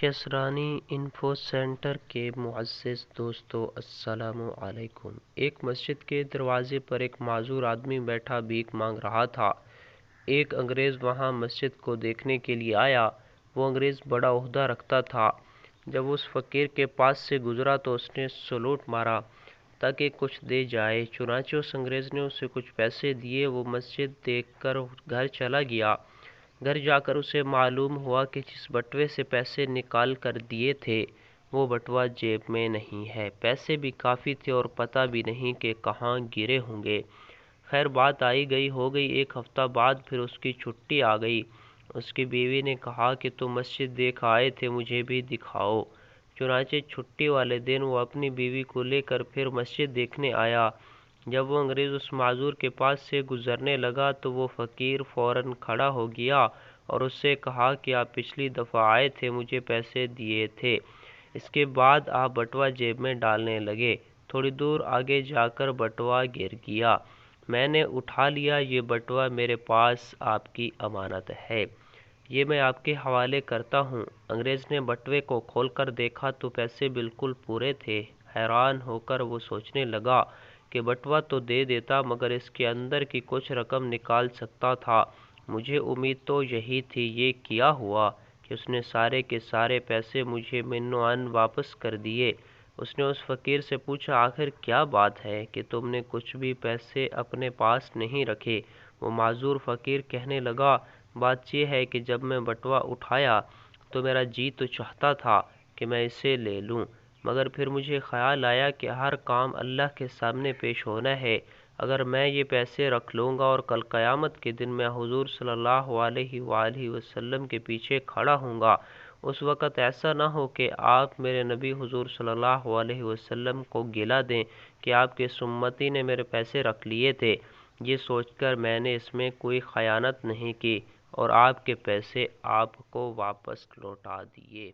Kasrani info centre کے معزز دوستو، السلام علیکم۔ ایک مسجد کے دروازے پر ایک معذور آدمی بیٹھا بھیک مانگ رہا تھا۔ ایک انگریز وہاں مسجد کو دیکھنے کے لیے آیا۔ وہ انگریز بڑا عہدہ رکھتا تھا۔ جب اس فقیر کے پاس سے گزرا تو اس نے سلوٹ مارا تاکہ کچھ دے جائے۔ چنانچہ اس انگریز نے اسے کچھ پیسے دیے۔ وہ مسجد دیکھ کر گھر چلا گیا۔ گھر جا کر اسے معلوم ہوا کہ جس بٹوے سے پیسے نکال کر دیے تھے وہ بٹوا جیب میں نہیں ہے۔ پیسے بھی کافی تھے اور پتہ بھی نہیں کہ کہاں گرے ہوں گے۔ خیر بات آئی گئی ہو گئی۔ ایک ہفتہ بعد پھر اس کی چھٹی آ گئی۔ اس کی بیوی نے کہا کہ تم مسجد دیکھ آئے تھے، مجھے بھی دکھاؤ۔ چنانچہ چھٹی والے دن وہ اپنی بیوی کو لے کر پھر مسجد دیکھنے آیا۔ جب وہ انگریز اس معذور کے پاس سے گزرنے لگا تو وہ فقیر فوراً کھڑا ہو گیا اور اس سے کہا کہ آپ پچھلی دفعہ آئے تھے، مجھے پیسے دیے تھے، اس کے بعد آپ بٹوا جیب میں ڈالنے لگے۔ تھوڑی دور آگے جا کر بٹوا گر گیا۔ میں نے اٹھا لیا۔ یہ بٹوا میرے پاس آپ کی امانت ہے، یہ میں آپ کے حوالے کرتا ہوں۔ انگریز نے بٹوے کو کھول کر دیکھا تو پیسے بالکل پورے تھے۔ حیران ہو کر وہ سوچنے لگا کہ بٹوا تو دے دیتا مگر اس کے اندر کی کچھ رقم نکال سکتا تھا۔ مجھے امید تو یہی تھی۔ یہ کیا ہوا کہ اس نے سارے کے سارے پیسے مجھے منوعاً واپس کر دیے۔ اس نے اس فقیر سے پوچھا، آخر کیا بات ہے کہ تم نے کچھ بھی پیسے اپنے پاس نہیں رکھے؟ وہ معذور فقیر کہنے لگا، بات یہ ہے کہ جب میں بٹوا اٹھایا تو میرا جی تو چاہتا تھا کہ میں اسے لے لوں، مگر پھر مجھے خیال آیا کہ ہر کام اللہ کے سامنے پیش ہونا ہے۔ اگر میں یہ پیسے رکھ لوں گا اور کل قیامت کے دن میں حضور صلی اللہ علیہ وآلہ وسلم کے پیچھے کھڑا ہوں گا، اس وقت ایسا نہ ہو کہ آپ میرے نبی حضور صلی اللہ علیہ وسلم کو گلہ دیں کہ آپ کے اس امتی نے میرے پیسے رکھ لیے تھے۔ یہ سوچ کر میں نے اس میں کوئی خیانت نہیں کی اور آپ کے پیسے آپ کو واپس لوٹا دیے۔